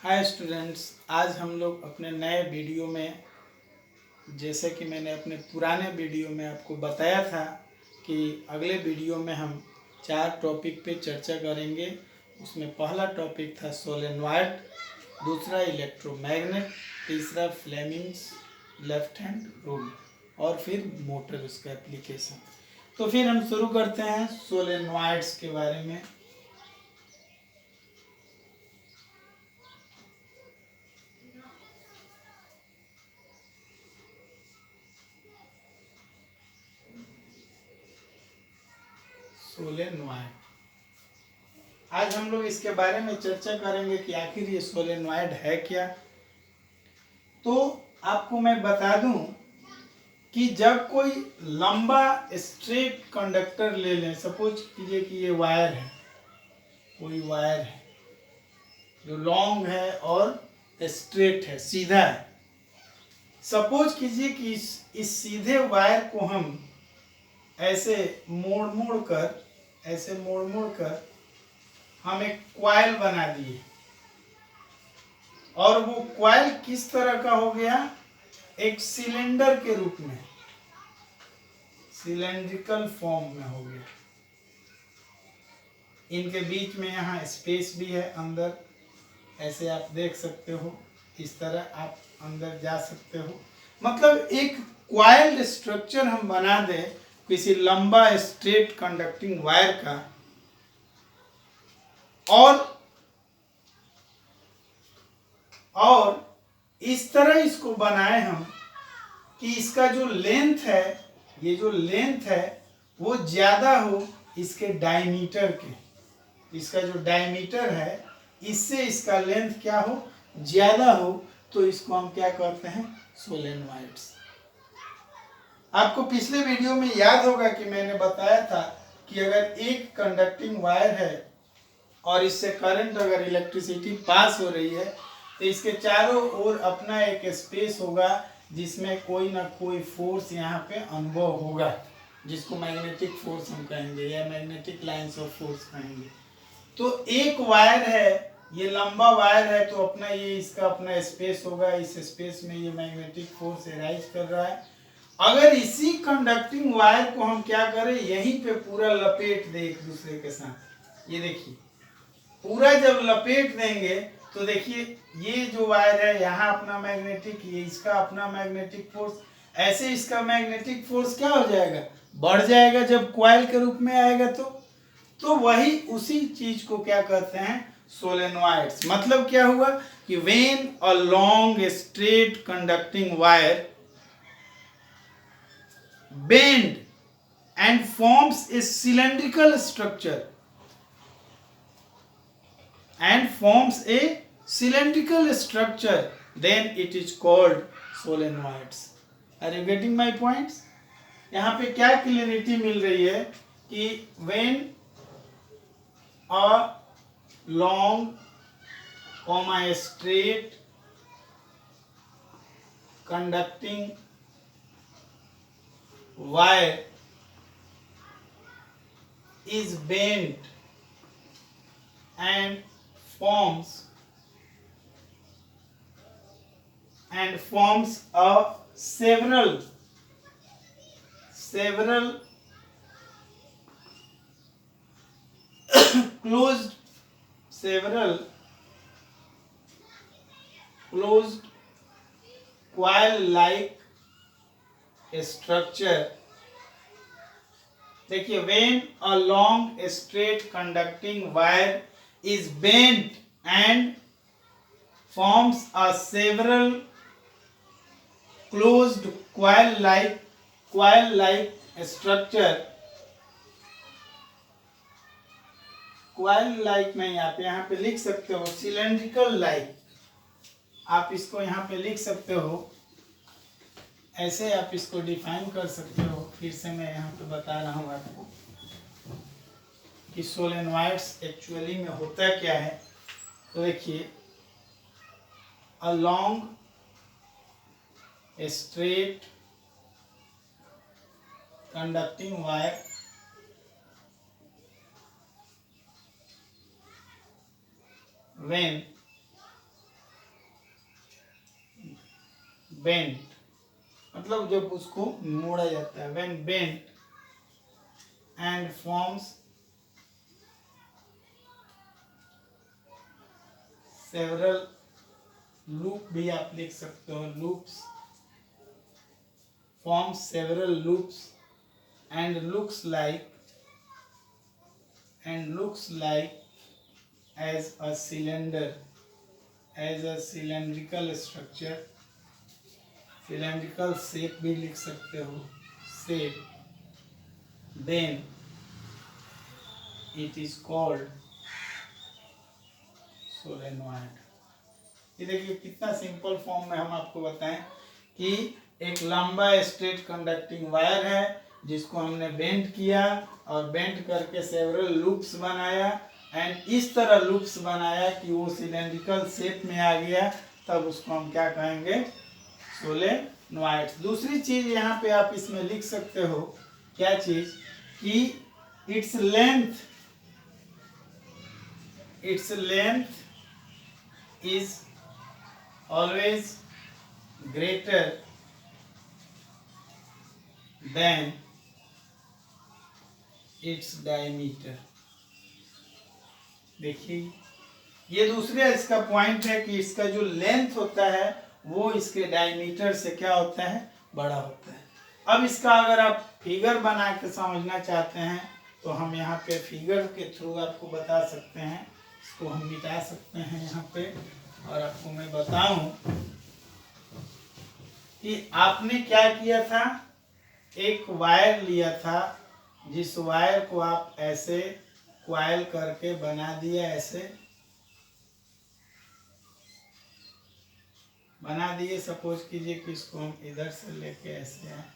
Hi students, आज हम लोग अपने नए वीडियो में, जैसे कि मैंने अपने पुराने वीडियो में आपको बताया था कि अगले वीडियो में हम 4 टॉपिक पे चर्चा करेंगे। उसमें पहला टॉपिक था सोलेनॉइड, दूसरा इलेक्ट्रोमैग्नेट, तीसरा फ्लेमिंग्स लेफ्ट हैंड रूल और फिर मोटर, उसका एप्लीकेशन। तो फिर हम शुरू करते हैं सोलेनॉइड्स के बारे में। सोलेनॉइड, आज हम लोग इसके बारे में चर्चा करेंगे कि आखिर ये सोलेनॉइड है क्या। तो आपको मैं बता दूं कि जब कोई लंबा स्ट्रेट कंडक्टर ले लें, सपोज कीजिए कि ये वायर है, कोई वायर है जो लॉन्ग है और स्ट्रेट है, सीधा है। सपोज कीजिए कि इस सीधे वायर को हम ऐसे मोड़ मोड़ कर हम एक कॉइल बना दिए, और वो कॉइल किस तरह का हो गया, एक सिलेंडर के रूप में, सिलेंड्रिकल फॉर्म में हो गया। इनके बीच में यहाँ स्पेस भी है अंदर, ऐसे आप देख सकते हो, इस तरह आप अंदर जा सकते हो। मतलब एक कॉइल्ड स्ट्रक्चर हम बना दें किसी लंबा स्ट्रेट कंडक्टिंग वायर का, और इस तरह इसको बनाए हम कि इसका जो लेंथ है, ये जो लेंथ है वो ज़्यादा हो इसके डायमीटर के। इसका जो डायमीटर है इससे इसका लेंथ क्या हो, ज़्यादा हो, तो इसको हम क्या कहते हैं, सोलेनॉइड्स। आपको पिछले वीडियो में याद होगा कि मैंने बताया था कि अगर एक कंडक्टिंग वायर है और इससे करंट, अगर इलेक्ट्रिसिटी पास हो रही है, तो इसके चारों ओर अपना एक स्पेस होगा जिसमें कोई ना कोई फोर्स यहाँ पे अनुभव होगा, जिसको मैग्नेटिक फोर्स हम कहेंगे या मैग्नेटिक लाइंस ऑफ फोर्स कहेंगे। तो एक वायर है, ये लंबा वायर है, तो अपना ये इसका अपना स्पेस होगा, इस स्पेस में ये मैग्नेटिक फोर्स एराइज कर रहा है। अगर इसी कंडक्टिंग वायर को हम क्या करें, यहीं पे पूरा लपेट दे एक दूसरे के साथ, ये देखिए पूरा जब लपेट देंगे तो देखिए ये जो वायर है यहाँ अपना मैग्नेटिक, ये इसका अपना मैग्नेटिक फोर्स, ऐसे इसका मैग्नेटिक फोर्स क्या हो जाएगा, बढ़ जाएगा जब कॉइल के रूप में आएगा। तो वही उसी चीज को क्या कहते हैं, सोलेनॉइड्स। मतलब क्या हुआ कि when a long straight conducting wire bend and forms a cylindrical structure then it is called solenoids. Are you getting my points? यहाँ पे क्या क्लियरिटी मिल रही है कि when a long straight conducting wire is bent and forms a several closed coil like structure। देखिए when a long straight conducting wire is bent and forms a several closed coil like structure, coil like नहीं, आप यहाँ पे लिख सकते हो cylindrical like, आप इसको यहाँ पे लिख सकते हो, ऐसे आप इसको डिफाइन कर सकते हो। फिर से मैं यहाँ पे बता रहा हूँ आपको कि सोलेनॉइड्स एक्चुअली में होता क्या है। तो देखिए a long straight conducting wire when bent, मतलब जब उसको मोड़ा जाता है, when bent and forms several loop, भी आप लिख सकते हो, loops, forms several loops and looks like as a cylinder, as a cylindrical structure, cylindrical shape भी लिख सकते हो, shape, then it is called solenoid। ये देखिए कितना सिंपल फॉर्म में हम आपको बताएं कि एक लंबा स्ट्रेट कंडक्टिंग वायर है जिसको हमने बेंट किया और बेंट करके सेवरल लूप्स बनाया एंड इस तरह लूप्स बनाया कि वो सिलेंड्रिकल शेप में आ गया, तब उसको हम क्या कहेंगे, सोलेनॉइड्स। दूसरी चीज यहाँ पे आप इसमें लिख सकते हो, क्या चीज, कि its length is always greater than its diameter. देखिए ये दूसरा इसका पॉइंट है कि इसका जो लेंथ होता है वो इसके डायमीटर से क्या होता है, बड़ा होता है। अब इसका अगर आप फिगर बना के समझना चाहते हैं तो हम यहाँ पे फिगर के थ्रू आपको बता सकते हैं। इसको हम मिटा सकते हैं यहाँ पे और आपको मैं बताऊं कि आपने क्या किया था, एक वायर लिया था जिस वायर को आप ऐसे क्वाइल करके बना दिया, ऐसे बना दिए। सपोज कीजिए कि इसको हम इधर से लेके ऐसे हैं,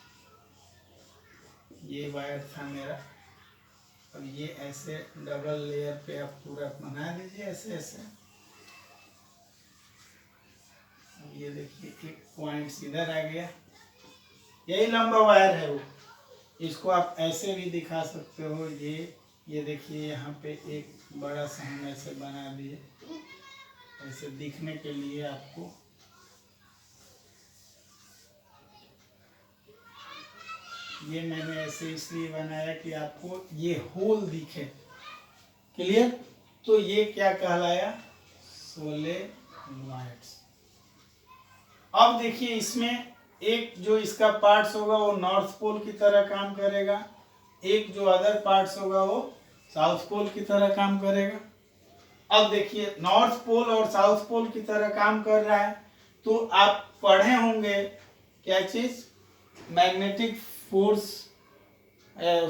ये वायर था मेरा, अब ये ऐसे डबल लेयर पे आप पूरा बना दीजिए ऐसे ऐसे। ये देखिए एक पॉइंट इधर आ गया, यही लंबा वायर है वो। इसको आप ऐसे भी दिखा सकते हो, ये देखिए यहाँ पे एक बड़ा सा हम ऐसे बना दिए, ऐसे दिखने के लिए आपको। ये मैंने ऐसे इसलिए बनाया कि आपको ये होल दिखे, क्लियर। तो ये क्या कहलाया, सोलेनॉइड्स। अब देखिए इसमें एक जो इसका पार्ट्स होगा वो नॉर्थ पोल की तरह काम करेगा, एक जो अदर पार्ट्स होगा वो साउथ पोल की तरह काम करेगा। अब देखिए नॉर्थ पोल और साउथ पोल की तरह काम कर रहा है, तो आप पढ़े होंगे क्या चीज, magnetic force,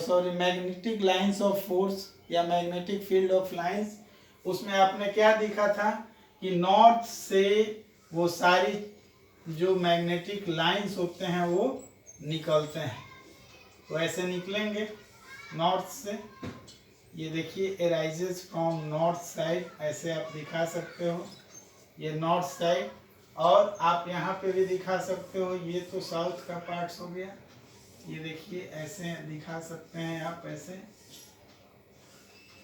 sorry magnetic lines of force या मैग्नेटिक फील्ड ऑफ लाइंस। उसमें आपने क्या दिखा था कि नॉर्थ से वो सारी जो मैग्नेटिक लाइंस होते हैं वो निकलते हैं, तो ऐसे निकलेंगे नॉर्थ से। ये देखिए एराइजेस फ्रॉम नॉर्थ साइड, ऐसे आप दिखा सकते हो, ये नॉर्थ साइड। और आप यहाँ पे भी दिखा सकते हो, ये तो साउथ का पार्ट्स हो गया, ये देखिए ऐसे दिखा सकते हैं आप ऐसे।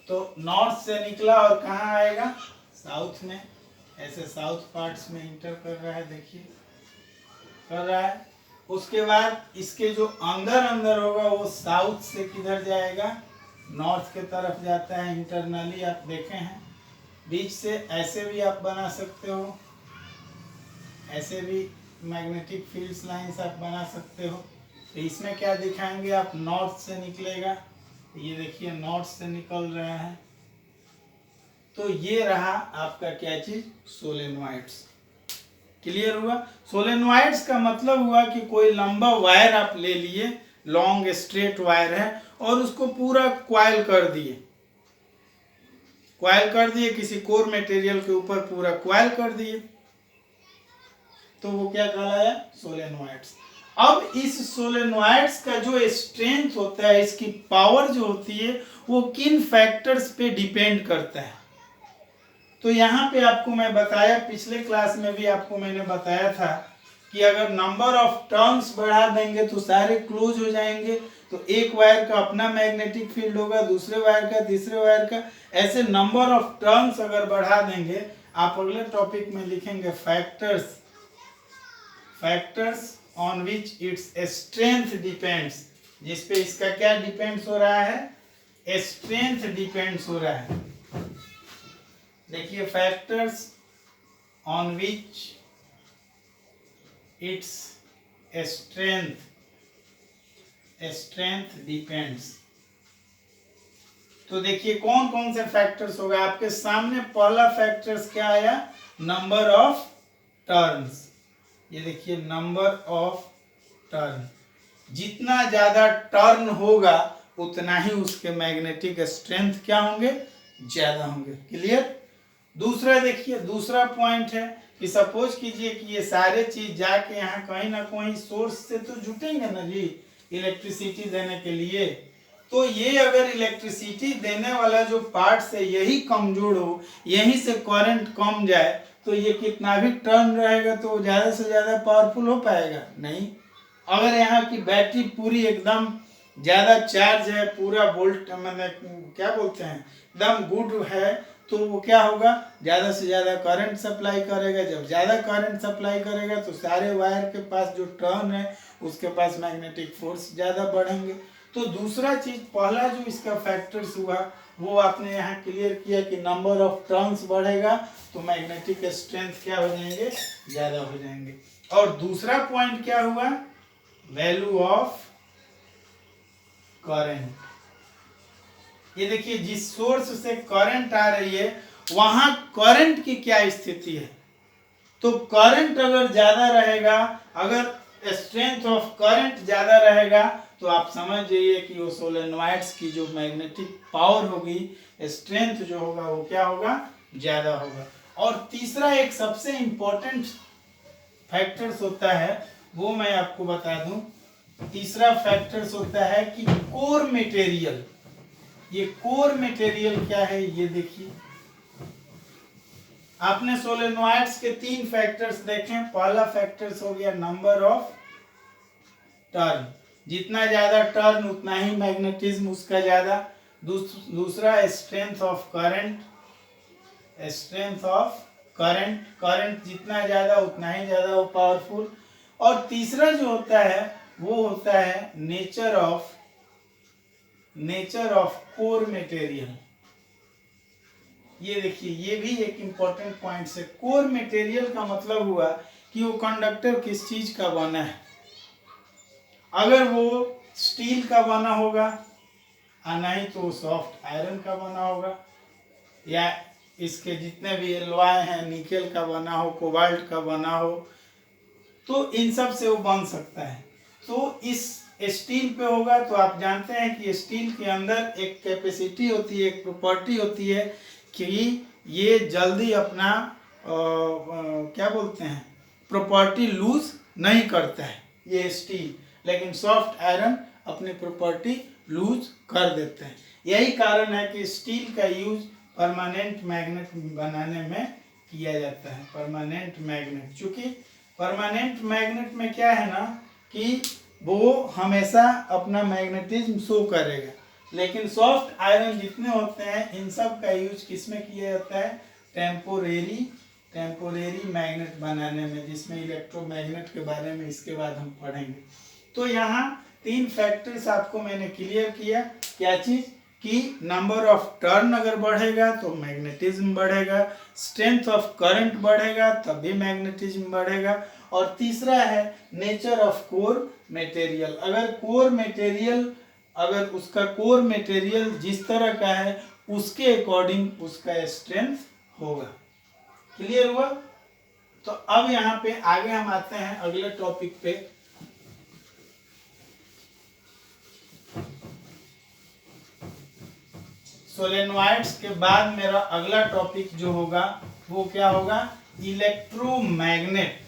तो नॉर्थ से निकला और कहाँ आएगा, साउथ में, ऐसे साउथ पार्ट्स में इंटर कर रहा है, देखिए कर रहा है। उसके बाद इसके जो अंदर अंदर होगा वो साउथ से किधर जाएगा, नॉर्थ के तरफ जाता है इंटरनली, आप देखे हैं। बीच से ऐसे भी आप बना सकते हो, ऐसे भी मैग्नेटिक फील्ड्स लाइंस आप बना सकते हो। तो इसमें क्या दिखाएंगे आप, नॉर्थ से निकलेगा, ये देखिए नॉर्थ से निकल रहा है। तो ये रहा आपका क्या चीज, सोलेनॉइड्स। क्लियर हुआ। सोलेनॉइड्स का मतलब हुआ कि कोई लंबा वायर आप ले लिए, लॉन्ग स्ट्रेट वायर है, और उसको पूरा क्वाइल कर दिए, किसी कोर मटेरियल के ऊपर पूरा क्वाइल कर दिए, तो वो क्या कहलाया, सोलेनॉइड्स। अब इस सोलेनॉइड्स का जो स्ट्रेंथ होता है, इसकी पावर जो होती है, वो किन फैक्टर्स पे डिपेंड करता है। तो यहाँ पे आपको मैं बताया, पिछले क्लास में भी आपको मैंने बताया था कि अगर नंबर ऑफ टर्न्स बढ़ा देंगे तो सारे क्लोज हो जाएंगे। तो एक वायर का अपना मैग्नेटिक फील्ड होगा, दूसरे वायर का, तीसरे वायर का, ऐसे नंबर ऑफ टर्न्स अगर बढ़ा देंगे। आप अगले टॉपिक में लिखेंगे factors factors on which its strength depends, जिस पे इसका क्या डिपेंड्स हो रहा है, स्ट्रेंथ डिपेंड्स हो रहा है। देखिए factors on which its strength depends. तो देखिए कौन कौन से फैक्टर्स होगा आपके सामने। पहला फैक्टर्स क्या आया, नंबर ऑफ टर्न्स। ये देखिए नंबर ऑफ टर्न, जितना ज्यादा टर्न होगा उतना ही उसके मैग्नेटिक स्ट्रेंथ क्या होंगे, ज्यादा होंगे। क्लियर। दूसरा देखिए, दूसरा पॉइंट है कि सपोज कीजिए कि ये सारे चीज जाके यहाँ कहीं ना कहीं सोर्स से तो जुटेंगे ना जी इलेक्ट्रिसिटी देने के लिए। तो ये अगर इलेक्ट्रिसिटी देने वाला जो पार्ट है यही कमजोर हो, यहीं से करंट कम जाए, तो ये कितना भी टर्न रहेगा तो ज्यादा से ज्यादा पावरफुल हो पाएगा नहीं। अगर यहाँ की बैटरी पूरी एकदम ज्यादा चार्ज है, पूरा वोल्ट मतलब क्या बोलते हैं एकदम गुड है, तो वो क्या होगा, ज्यादा से ज्यादा करंट सप्लाई करेगा। जब ज्यादा करंट सप्लाई करेगा तो सारे वायर के पास जो टर्न है उसके पास मैग्नेटिक फोर्स ज्यादा बढ़ेंगे। तो दूसरा चीज, पहला जो इसका फैक्टर्स हुआ वो आपने यहाँ क्लियर किया कि नंबर ऑफ टर्न्स बढ़ेगा तो मैग्नेटिक स्ट्रेंथ क्या हो जाएंगे, ज्यादा हो जाएंगे। और दूसरा पॉइंट क्या हुआ, वैल्यू ऑफ करंट। ये देखिए जिस सोर्स से करंट आ रही है वहां करंट की क्या स्थिति है। तो करंट अगर ज्यादा रहेगा, अगर स्ट्रेंथ ऑफ करंट ज्यादा रहेगा तो आप समझ जाइए कि वो सोलेनोइड्स की जो मैग्नेटिक पावर होगी, स्ट्रेंथ जो होगा वो क्या होगा, ज्यादा होगा। और तीसरा एक सबसे इंपॉर्टेंट फैक्टर्स होता है, वो मैं आपको बता दूं। तीसरा फैक्टर्स होता है कि कोर मटेरियल। ये कोर मटेरियल क्या है, ये देखिए आपने सोलेनोइड्स के 3 फैक्टर्स देखे। पहला फैक्टर्स हो गया नंबर ऑफ टर्न, जितना ज्यादा टर्न उतना ही मैग्नेटिज्म उसका ज्यादा। दूसरा strength of current, strength of current, current जितना ज्यादा उतना ही ज्यादा वो पावरफुल। और तीसरा जो होता है वो होता है नेचर ऑफ कोर मटेरियल। ये देखिए ये भी एक इंपॉर्टेंट पॉइंट है। कोर मटेरियल का मतलब हुआ कि वो कंडक्टर किस चीज का बना है। अगर वो स्टील का बना होगा और नहीं तो सॉफ्ट आयरन का बना होगा, या इसके जितने भी एलॉय हैं निकेल का बना हो, कोबाल्ट का बना हो, तो इन सब से वो बन सकता है। तो इस स्टील पे होगा तो आप जानते हैं कि स्टील के अंदर एक कैपेसिटी होती है, एक प्रॉपर्टी होती है कि ये जल्दी अपना क्या बोलते हैं प्रॉपर्टी लूज नहीं करता है ये स्टील, लेकिन सॉफ्ट आयरन अपनी प्रॉपर्टी लूज कर देते हैं। यही कारण है कि स्टील का यूज परमानेंट मैग्नेट बनाने में किया जाता है। परमानेंट मैग्नेट, चूंकि परमानेंट मैग्नेट में क्या है ना कि वो हमेशा अपना मैग्नेटिज्म शो करेगा, लेकिन सॉफ्ट आयरन जितने होते हैं इन सब का यूज किसमें किया जाता है, टेम्पोरेरी मैग्नेट बनाने में, जिसमें इलेक्ट्रोमैग्नेट के बारे में इसके बाद हम पढ़ेंगे। तो यहाँ 3 फैक्टर्स आपको मैंने क्लियर किया। क्या चीज कि नंबर ऑफ टर्न अगर बढ़ेगा तो मैग्नेटिज्म बढ़ेगा, स्ट्रेंथ ऑफ करंट बढ़ेगा तब भी मैग्नेटिज्म बढ़ेगा। और तीसरा है नेचर ऑफ कोर मटेरियल। अगर उसका कोर मटेरियल जिस तरह का है उसके अकॉर्डिंग उसका स्ट्रेंथ होगा। क्लियर हुआ। तो अब यहाँ पे आगे हम आते हैं अगले टॉपिक पे। सोलेनोइड्स के बाद मेरा अगला टॉपिक जो होगा वो क्या होगा, इलेक्ट्रोमैग्नेट।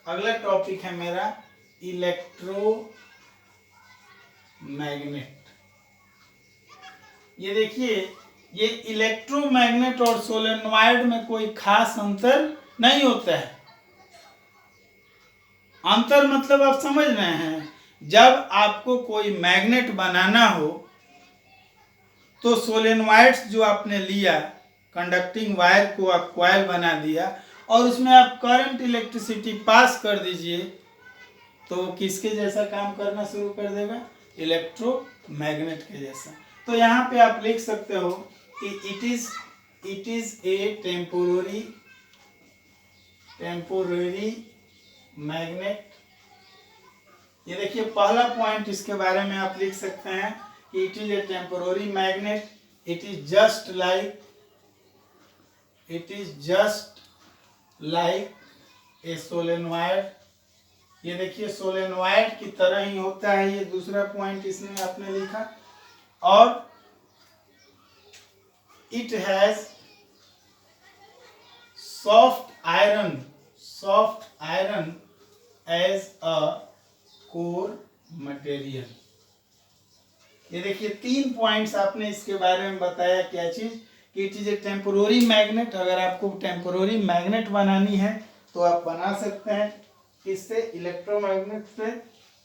अगला टॉपिक है मेरा इलेक्ट्रोमैग्नेट। ये देखिए ये इलेक्ट्रोमैग्नेट और सोलेनोइड में कोई खास अंतर नहीं होता है। अंतर मतलब आप समझ रहे हैं, जब आपको कोई मैग्नेट बनाना हो तो सोलेनोइड्स जो आपने लिया कंडक्टिंग वायर को आप कॉइल बना दिया और उसमें आप करंट इलेक्ट्रिसिटी पास कर दीजिए तो किसके जैसा काम करना शुरू कर देगा, इलेक्ट्रोमैग्नेट के जैसा। तो यहाँ पे आप लिख सकते हो कि it is a temporary magnet. ये देखिए पहला पॉइंट इसके बारे में आप लिख सकते हैं कि it is a temporary magnet, it is just like a solenoid. ये देखिए सोलेनॉइड की तरह ही होता है, ये दूसरा पॉइंट इसमें आपने लिखा। और it has soft iron as a core material. ये देखिए 3 पॉइंट्स आपने इसके बारे में बताया। क्या चीज कि it is a temporary magnet. अगर आपको टेम्पोररी मैग्नेट बनानी है तो आप बना सकते हैं किससे, इलेक्ट्रोमैग्नेट से।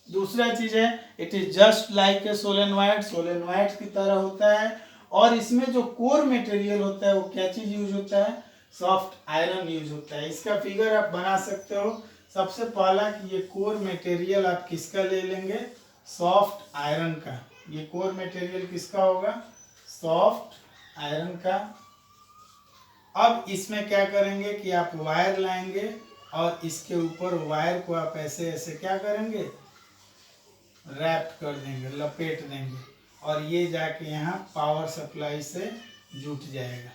दूसरा चीज है it is just like a solenoid की तरह होता है। और इसमें जो कोर मटेरियल होता है वो क्या चीज यूज होता है, सॉफ्ट आयरन यूज होता है। इसका फिगर आप बना सकते हो। सबसे पहला कि ये कोर मटेरियल आप किसका ले लेंगे, सॉफ्ट आयरन का। ये कोर मटेरियल किसका होगा, सॉफ्ट आयरन का। अब इसमें क्या करेंगे कि आप वायर लाएंगे और इसके ऊपर वायर को आप ऐसे ऐसे क्या करेंगे, रैप कर देंगे, लपेट देंगे और ये जाके यहाँ पावर सप्लाई से जुट जाएगा।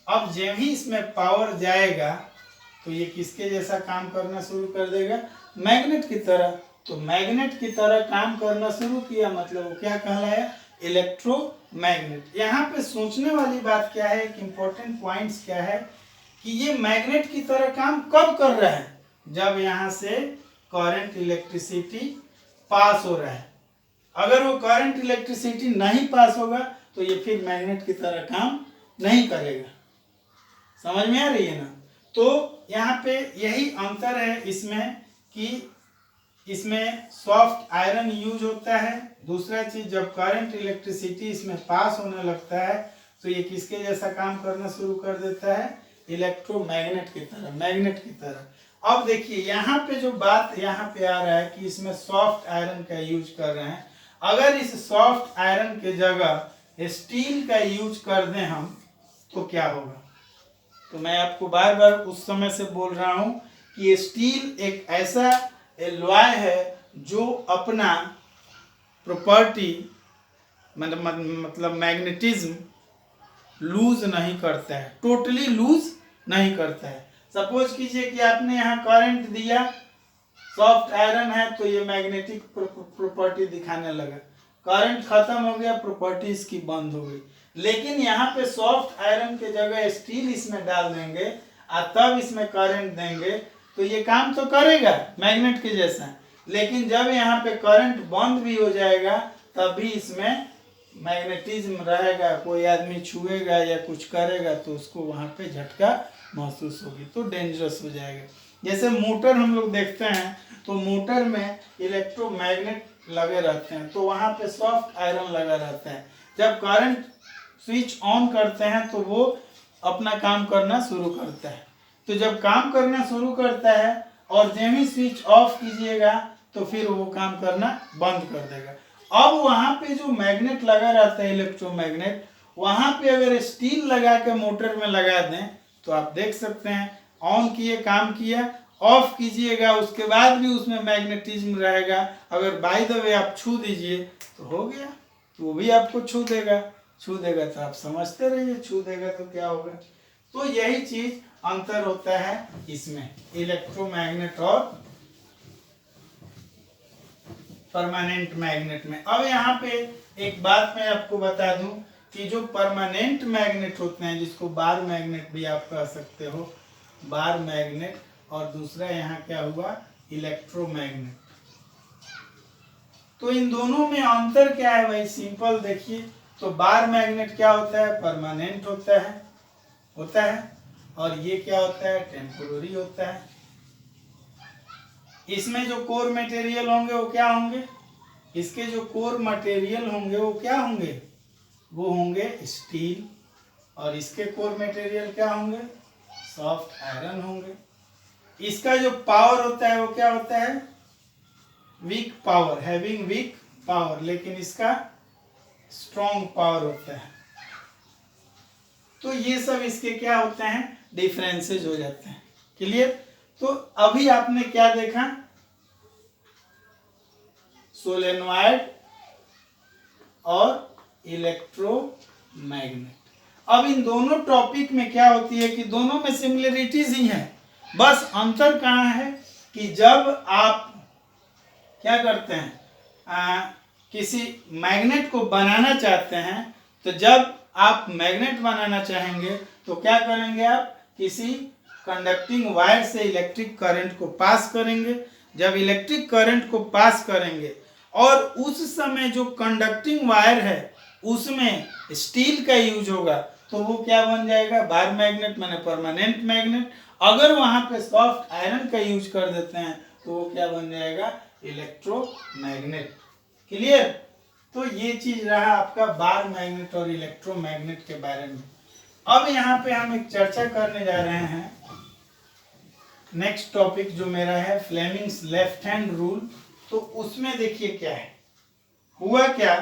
अब जब ही इसमें पावर जाएगा तो ये किसके जैसा काम करना शुरू कर देगा, मैग्नेट की तरह। तो मैग्नेट की तरह काम करना शुरू किया मतलब वो क्या कहलाया, इलेक्ट्रोमैग्नेट। यहाँ पे सोचने वाली बात क्या है, एक इम्पोर्टेंट पॉइंट्स क्या है कि ये मैग्नेट की तरह काम कब कर रहा है, जब यहाँ से करंट इलेक्ट्रिसिटी पास हो रहा है। अगर वो करंट इलेक्ट्रिसिटी नहीं पास होगा तो ये फिर मैग्नेट की तरह काम नहीं करेगा। समझ में आ रही है ना। तो यहाँ पे यही अंतर है इसमें कि इसमें सॉफ्ट आयरन यूज होता है। दूसरा चीज जब करंट इलेक्ट्रिसिटी इसमें पास होने लगता है तो ये किसके जैसा काम करना शुरू कर देता है, इलेक्ट्रोमैग्नेट की तरह, मैग्नेट की तरह। अब देखिए यहाँ पे जो बात यहाँ पे आ रहा है कि इसमें सॉफ्ट आयरन का यूज कर रहे हैं। अगर इस सॉफ्ट आयरन के जगह स्टील का यूज कर दें हम तो क्या होगा। तो मैं आपको बार बार उस समय से बोल रहा हूं कि स्टील एक ऐसा एलॉय है जो अपना प्रॉपर्टी मतलब मैग्नेटिज्म लूज नहीं करता है, टोटली लूज नहीं करता है। सपोज कीजिए कि आपने यहाँ करंट दिया, सॉफ्ट आयरन है तो ये मैग्नेटिक प्रॉपर्टी दिखाने लगा, करंट खत्म हो गया, प्रॉपर्टी इसकी बंद हो गई। लेकिन यहाँ पे सॉफ्ट आयरन के जगह स्टील इसमें डाल देंगे और तब इसमें करंट देंगे तो ये काम तो करेगा मैग्नेट के जैसा। लेकिन जब यहाँ पे करंट बंद भी हो जाएगा तब भी इसमें मैग्नेटिज्म रहेगा। कोई आदमी छुएगा या कुछ करेगा तो उसको वहाँ पे झटका महसूस होगी, तो डेंजरस हो जाएगा। जैसे मोटर हम लोग देखते हैं तो मोटर में इलेक्ट्रोमैग्नेट लगे रहते हैं तो वहाँ पे सॉफ्ट आयरन लगा रहता है। जब करंट स्विच ऑन करते हैं तो वो अपना काम करना शुरू करता है। तो जब काम करना शुरू करता है और जब ही स्विच ऑफ कीजिएगा तो फिर वो काम करना बंद कर देगा। अब वहाँ पे जो मैग्नेट लगा रहता है इलेक्ट्रोमैग्नेट, वहाँ पे अगर स्टील लगा के मोटर में लगा दें तो आप देख सकते हैं ऑन किए काम किया, ऑफ कीजिएगा उसके बाद भी उसमें मैग्नेटिज्म रहेगा। अगर बाय द वे आप छू दीजिए तो हो गया, वो भी आपको छू देगा तो आप समझते रहिए, छू देगा तो क्या होगा। तो यही चीज अंतर होता है इसमें इलेक्ट्रोमैग्नेट और परमानेंट मैग्नेट में। अब यहाँ पे एक बात मैं आपको बता दूं कि जो परमानेंट मैग्नेट होते हैं, जिसको बार मैग्नेट भी आप कह सकते हो, बार मैग्नेट, और दूसरा यहाँ क्या हुआ इलेक्ट्रोमैग्नेट। तो इन दोनों में अंतर क्या है भाई, सिंपल देखिए। तो बार मैग्नेट क्या होता है, परमानेंट होता है और ये क्या होता है, टेम्पोररी होता है। इसमें जो कोर मटेरियल होंगे वो क्या होंगे, इसके जो कोर मटेरियल होंगे वो क्या होंगे, वो होंगे स्टील। और इसके कोर मटेरियल क्या होंगे, सॉफ्ट आयरन होंगे। इसका जो पावर होता है वो क्या होता है, weak power, having weak power, लेकिन इसका स्ट्रॉन्ग पावर होता है। तो ये सब इसके क्या होते हैं, डिफरेंसेस हो जाते हैं। क्लियर। तो अभी आपने क्या देखा, सोलेनॉइड और इलेक्ट्रोमैग्नेट। अब इन दोनों टॉपिक में क्या होती है कि दोनों में सिमिलरिटीज ही हैं, बस अंतर कहाँ है कि जब आप क्या करते हैं, किसी मैग्नेट को बनाना चाहते हैं, तो जब आप मैग्नेट बनाना चाहेंगे तो क्या करेंगे, आप किसी कंडक्टिंग वायर से इलेक्ट्रिक करंट को पास करेंगे। जब इलेक्ट्रिक करंट को पास करेंगे और उस समय जो कंडक्टिंग वायर है उसमें स्टील का यूज होगा, तो वो क्या बन जाएगा, बार मैग्नेट, माने परमानेंट मैग्नेट। अगर वहां पे सॉफ्ट आयरन का यूज कर देते हैं तो वो क्या बन जाएगा, इलेक्ट्रोमैग्नेट। क्लियर। तो ये चीज रहा आपका बार मैग्नेट और इलेक्ट्रोमैग्नेट के बारे में। अब यहाँ पे हम एक चर्चा करने जा रहे हैं, नेक्स्ट टॉपिक जो मेरा है फ्लेमिंग्स लेफ्ट हैंड रूल। तो उसमें देखिए क्या है, हुआ क्या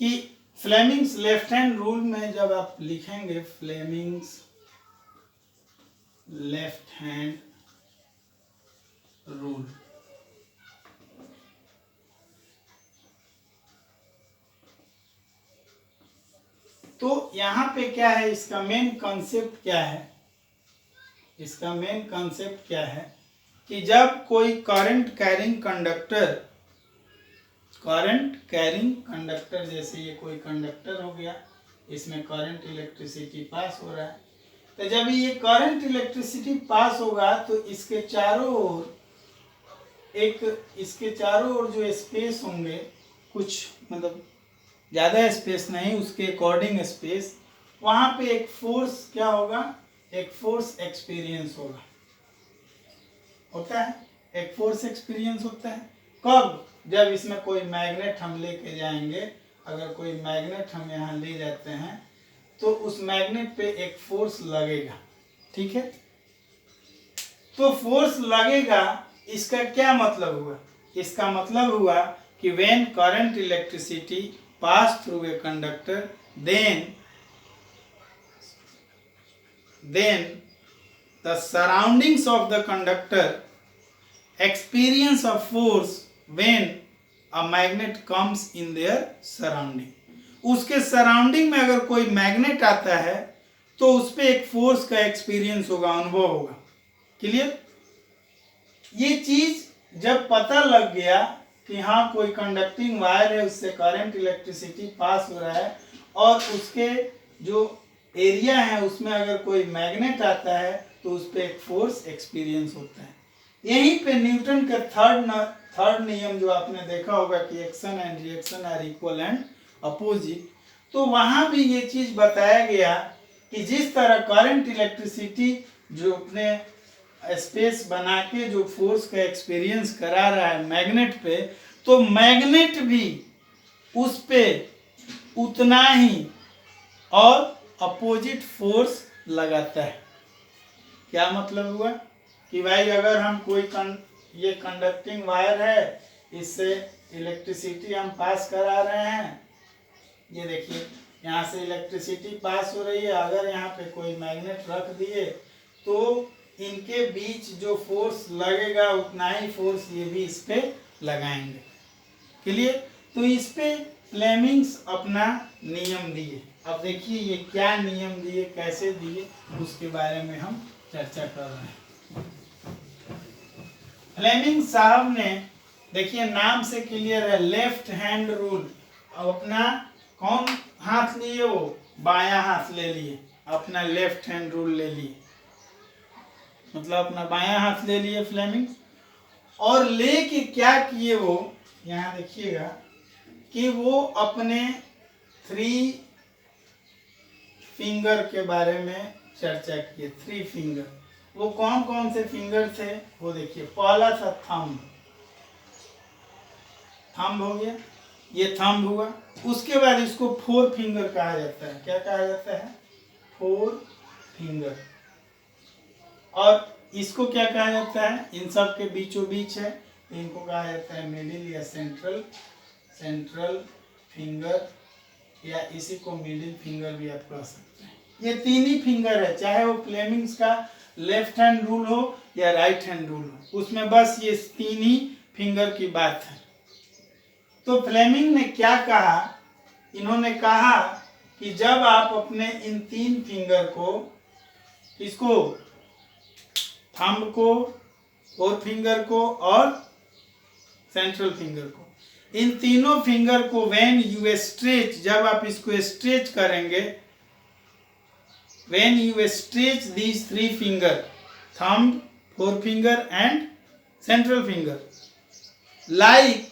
कि फ्लेमिंग्स लेफ्ट हैंड रूल में जब आप लिखेंगे फ्लेमिंग्स लेफ्ट हैंड रूल, तो यहां पे क्या है, इसका मेन कॉन्सेप्ट क्या है, इसका मेन कॉन्सेप्ट क्या है कि जब कोई करंट कैरिंग कंडक्टर, जैसे ये कोई कंडक्टर हो गया, इसमें करंट इलेक्ट्रिसिटी पास हो रहा है, तो जब ये करंट इलेक्ट्रिसिटी पास होगा तो इसके चारों ओर जो स्पेस होंगे, कुछ मतलब ज़्यादा स्पेस नहीं, उसके अकॉर्डिंग स्पेस, वहाँ पे एक फोर्स क्या होगा, एक फोर्स एक्सपीरियंस होता है, एक फोर्स एक्सपीरियंस होता है। कब, जब इसमें कोई मैग्नेट हम लेके जाएंगे, अगर कोई मैग्नेट हम यहाँ ले जाते हैं तो उस मैग्नेट पे एक फोर्स लगेगा, ठीक है। तो फोर्स लगेगा, इसका क्या मतलब हुआ, इसका मतलब हुआ कि when current electricity pass through a conductor, then the surroundings of the conductor experience a force when a magnet comes in their surrounding। उसके सराउंडिंग में अगर कोई मैग्नेट आता है तो उस पर एक फोर्स का एक्सपीरियंस होगा, अनुभव होगा। क्लियर। ये चीज जब पता लग गया कि हाँ कोई कंडक्टिंग वायर है, उससे करंट इलेक्ट्रिसिटी पास हो रहा है और उसके जो एरिया है उसमें अगर कोई मैग्नेट आता है तो उस पर एक फोर्स एक्सपीरियंस होता है। यहीं पे न्यूटन का थर्ड नियम जो आपने देखा होगा कि action and reaction are equal and opposite, तो वहां भी ये चीज बताया गया कि जिस तरह करंट इलेक्ट्रिसिटी जो अपने स्पेस बना के जो फोर्स का एक्सपीरियंस करा रहा है मैग्नेट पे, तो मैग्नेट भी उस पे उतना ही और अपोजिट फोर्स लगाता है। क्या मतलब हुआ कि भाई अगर हम ये कंडक्टिंग वायर है, इससे इलेक्ट्रिसिटी हम पास करा रहे हैं, ये देखिए यहाँ से इलेक्ट्रिसिटी पास हो रही है, अगर यहाँ पे कोई मैग्नेट रख दिए तो इनके बीच जो फोर्स लगेगा उतना ही फोर्स ये भी इस पे लगाएंगे। क्लियर। तो इस पे फ्लेमिंग्स अपना नियम दिए। अब देखिए ये क्या नियम दिए, कैसे दिए, उसके बारे में हम चर्चा कर रहे हैं। फ्लेमिंग साहब ने, देखिए नाम से क्लियर है, लेफ्ट हैंड रूल। अब अपना कौन हाथ लिए, वो बायां हाथ ले लिए, अपना लेफ्ट हैंड रूल ले लिए, मतलब अपना बायां हाथ ले लिए फ्लेमिंग। और लेके क्या किए वो, यहाँ देखिएगा कि वो अपने 3 फिंगर के बारे में चर्चा किए। 3 फिंगर, वो कौन कौन से फिंगर थे वो देखिए। पहला था थंब हो गया, ये थंब हुआ। उसके बाद इसको फोर फिंगर कहा जाता है। क्या कहा जाता है? Four finger. और इसको क्या कहा जाता है? इन सब के बीचों बीच है, इनको कहा जाता है मिडिल या सेंट्रल फिंगर, या इसी को मिडिल फिंगर भी आप कह सकते हैं। ये तीन ही फिंगर है, चाहे वो फ्लेमिंग्स का लेफ्ट हैंड रूल हो या राइट हैंड रूल हो, उसमें बस ये तीन ही फिंगर की बात है। तो फ्लेमिंग ने क्या कहा? इन्होंने कहा कि जब आप अपने इन तीन फिंगर को, इसको थंब को, फोर फिंगर को और सेंट्रल फिंगर को, इन तीनों फिंगर को व्हेन यू स्ट्रेच, जब आप इसको स्ट्रेच करेंगे, when you stretch these three finger, thumb, four finger and central finger, like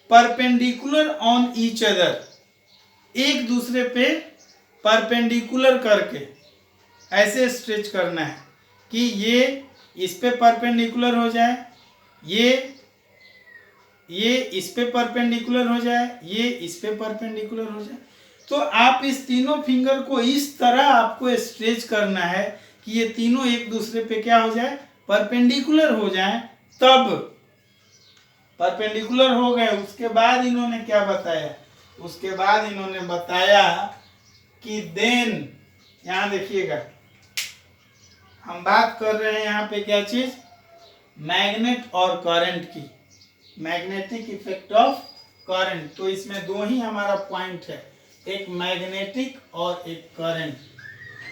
perpendicular on each other, एक दूसरे पे परपेंडिकुलर करके ऐसे स्ट्रेच करना है कि ये इस पे परपेंडिकुलर हो जाए, ये इस पे परपेंडिकुलर हो जाए, ये इस पे परपेंडिकुलर हो जाए। तो आप इस तीनों फिंगर को इस तरह आपको स्ट्रेच करना है कि ये तीनों एक दूसरे पे क्या हो जाए? परपेंडिकुलर हो जाए। तब परपेंडिकुलर हो गए, उसके बाद इन्होंने क्या बताया? उसके बाद इन्होंने बताया कि देन, यहां देखिएगा, हम बात कर रहे हैं यहाँ पे क्या चीज? मैग्नेट और करंट की, मैग्नेटिक इफेक्ट ऑफ करंट। तो इसमें दो ही हमारा पॉइंट है, एक मैग्नेटिक और एक करंट।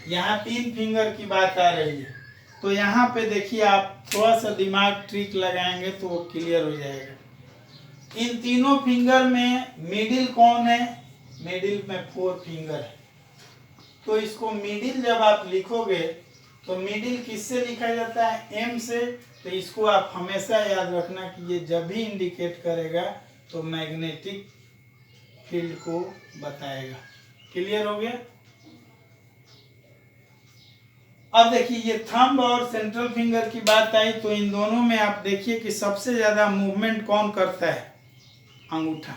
यहाँ तीन फिंगर की बात आ रही है। तो यहाँ पे देखिए, आप थोड़ा सा दिमाग ट्रिक लगाएंगे तो वो क्लियर हो जाएगा। इन तीनों फिंगर में मिडिल कौन है? मिडिल में फोर फिंगर है। तो इसको मिडिल जब आप लिखोगे तो मिडिल किससे लिखा जाता है? एम से। तो इसको आप हमेशा याद रखना कि ये जब भी इंडिकेट करेगा तो मैग्नेटिक फील्ड को बताएगा। क्लियर हो गया? अब देखिए, ये थंब और सेंट्रल फिंगर की बात आई तो इन दोनों में आप देखिए कि सबसे ज्यादा मूवमेंट कौन करता है? अंगूठा।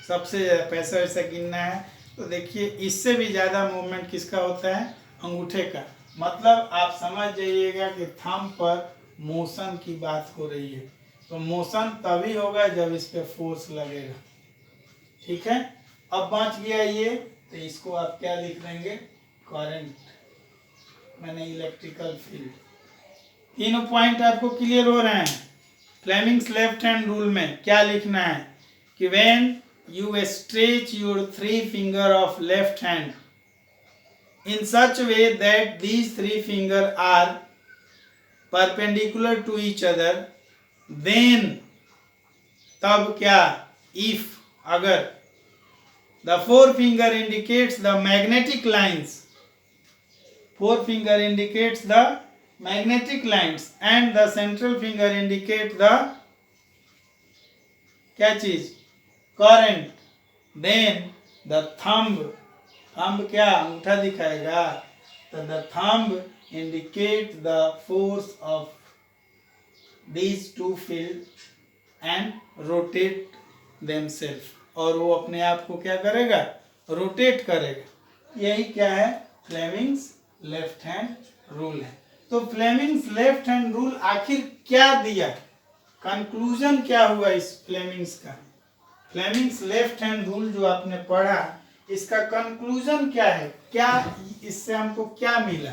सबसे ज्यादा पैसा वैसा गिनना है तो देखिए, इससे भी ज्यादा मूवमेंट किसका होता है? अंगूठे का। मतलब आप समझ जाइएगा कि थंब पर मोशन की बात हो रही है। तो मोशन तभी होगा जब इस पे फोर्स लगेगा। ठीक है, अब बच गया ये, तो इसको आप क्या लिख देंगे? करंट, मैंने इलेक्ट्रिकल फील्ड। तीनों पॉइंट आपको क्लियर हो रहे हैं? फ्लेमिंग्स लेफ्ट हैंड रूल में क्या लिखना है कि when you stretch your three finger of left hand in such a way that these three finger are perpendicular to each other, then तब क्या? if, अगर the forefinger indicates the magnetic lines, forefinger indicates the magnetic lines and the central finger indicates the क्या चीज? Current, then the thumb, thumb क्या? अंगूठा दिखाएगा। तो the thumb indicate the force of these two field and rotate themselves, और वो अपने आप को क्या करेगा? रोटेट करेगा। यही क्या है? फ्लेमिंग्स लेफ्ट हैंड रूल है। तो फ्लेमिंग्स लेफ्ट हैंड रूल आखिर क्या दिया? कंक्लूजन क्या हुआ इस फ्लेमिंग्स का? फ्लेमिंग्स लेफ्ट हैंड रूल जो आपने पढ़ा, इसका कंक्लूजन क्या है? क्या इससे हमको क्या मिला?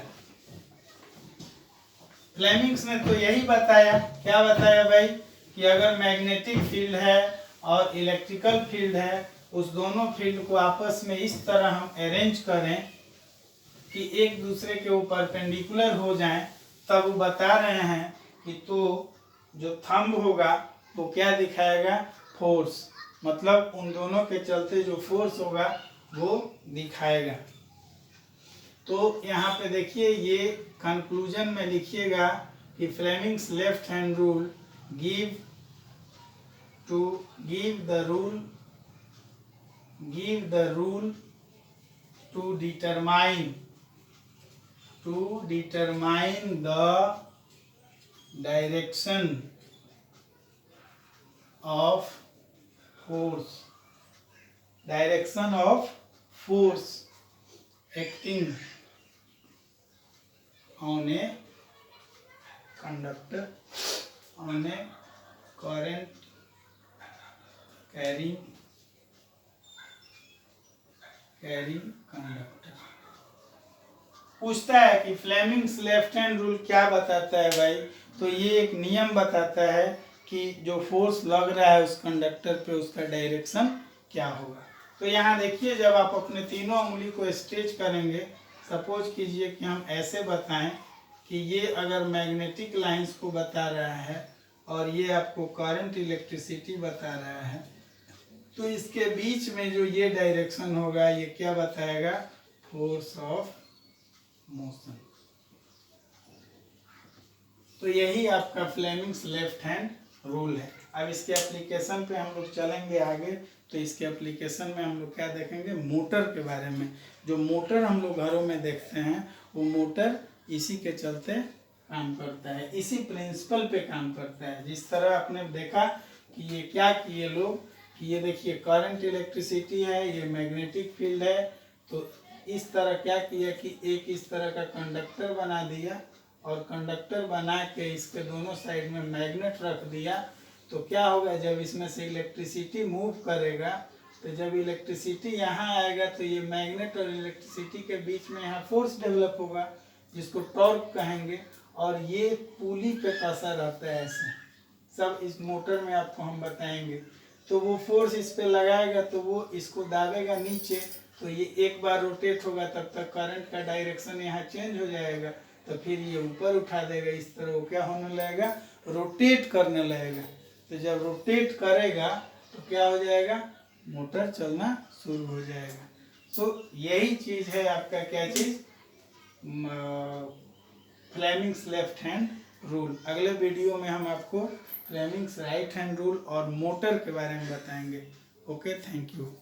फ्लेमिंग्स ने तो यही बताया। क्या बताया भाई? कि अगर मैग्नेटिक फील्ड है और इलेक्ट्रिकल फील्ड है, उस दोनों फील्ड को आपस में इस तरह हम अरेंज करें कि एक दूसरे के ऊपर परपेंडिकुलर हो जाएं, तब वो बता रहे हैं कि तो जो थंब होगा वो क्या दिखाएगा? फोर्स। मतलब उन दोनों के चलते जो फोर्स होगा वो दिखाएगा। तो यहाँ पे देखिए, ये कंक्लूजन में लिखिएगा कि Fleming's left hand rule give the rule to determine the direction of force, direction of force acting on a conductor on a current carrying conductor. पूछता है कि फ्लेमिंग्स लेफ्ट हैंड रूल क्या बताता है भाई, तो ये एक नियम बताता है कि जो फोर्स लग रहा है उस कंडक्टर पे उसका डायरेक्शन क्या होगा। तो यहाँ देखिए, जब आप अपने तीनों उंगली को स्ट्रेच करेंगे, सपोज कीजिए कि हम ऐसे बताएं कि ये अगर मैग्नेटिक लाइंस को बता रहा है और ये आपको करंट इलेक्ट्रिसिटी बता रहा है, तो इसके बीच में जो ये डायरेक्शन होगा ये क्या बताएगा, फोर्स ऑफ मोशन। तो यही आपका फ्लेमिंग्स लेफ्ट हैंड रूल है। अब इसके एप्लीकेशन पे हम लोग चलेंगे आगे। तो इसके एप्लीकेशन में हम लोग क्या देखेंगे, मोटर के बारे में। जो मोटर हम लोग घरों में देखते हैं वो मोटर इसी के चलते काम करता है, इसी प्रिंसिपल पे काम करता है। जिस तरह आपने देखा कि ये क्या किए लोग कि ये देखिए करंट इलेक्ट्रिसिटी है, ये मैग्नेटिक फील्ड है, तो इस तरह क्या किया कि एक इस तरह का कंडक्टर बना दिया और कंडक्टर बना के इसके दोनों साइड में मैग्नेट रख दिया। तो क्या होगा, जब इसमें से इलेक्ट्रिसिटी मूव करेगा, तो जब इलेक्ट्रिसिटी यहाँ आएगा तो ये मैग्नेट और इलेक्ट्रिसिटी के बीच में यहाँ फोर्स डेवलप होगा जिसको टॉर्क कहेंगे, और ये पुली पे फंसा रहता है। ऐसे सब इस मोटर में आपको हम बताएंगे। तो वो फोर्स इस पे लगाएगा तो वो इसको दाबेगा नीचे, तो ये एक बार रोटेट होगा, तब तक करंट का डायरेक्शन यहाँ चेंज हो जाएगा, तो फिर ये ऊपर उठा देगा। इस तरह वो क्या होने लगेगा, रोटेट करने लगेगा। तो जब रोटेट करेगा तो क्या हो जाएगा, मोटर चलना शुरू हो जाएगा। तो यही चीज़ है आपका क्या चीज़, फ्लेमिंग्स लेफ्ट हैंड रूल। अगले वीडियो में हम आपको फ्लेमिंग्स राइट हैंड रूल और मोटर के बारे में बताएंगे। Okay, thank you.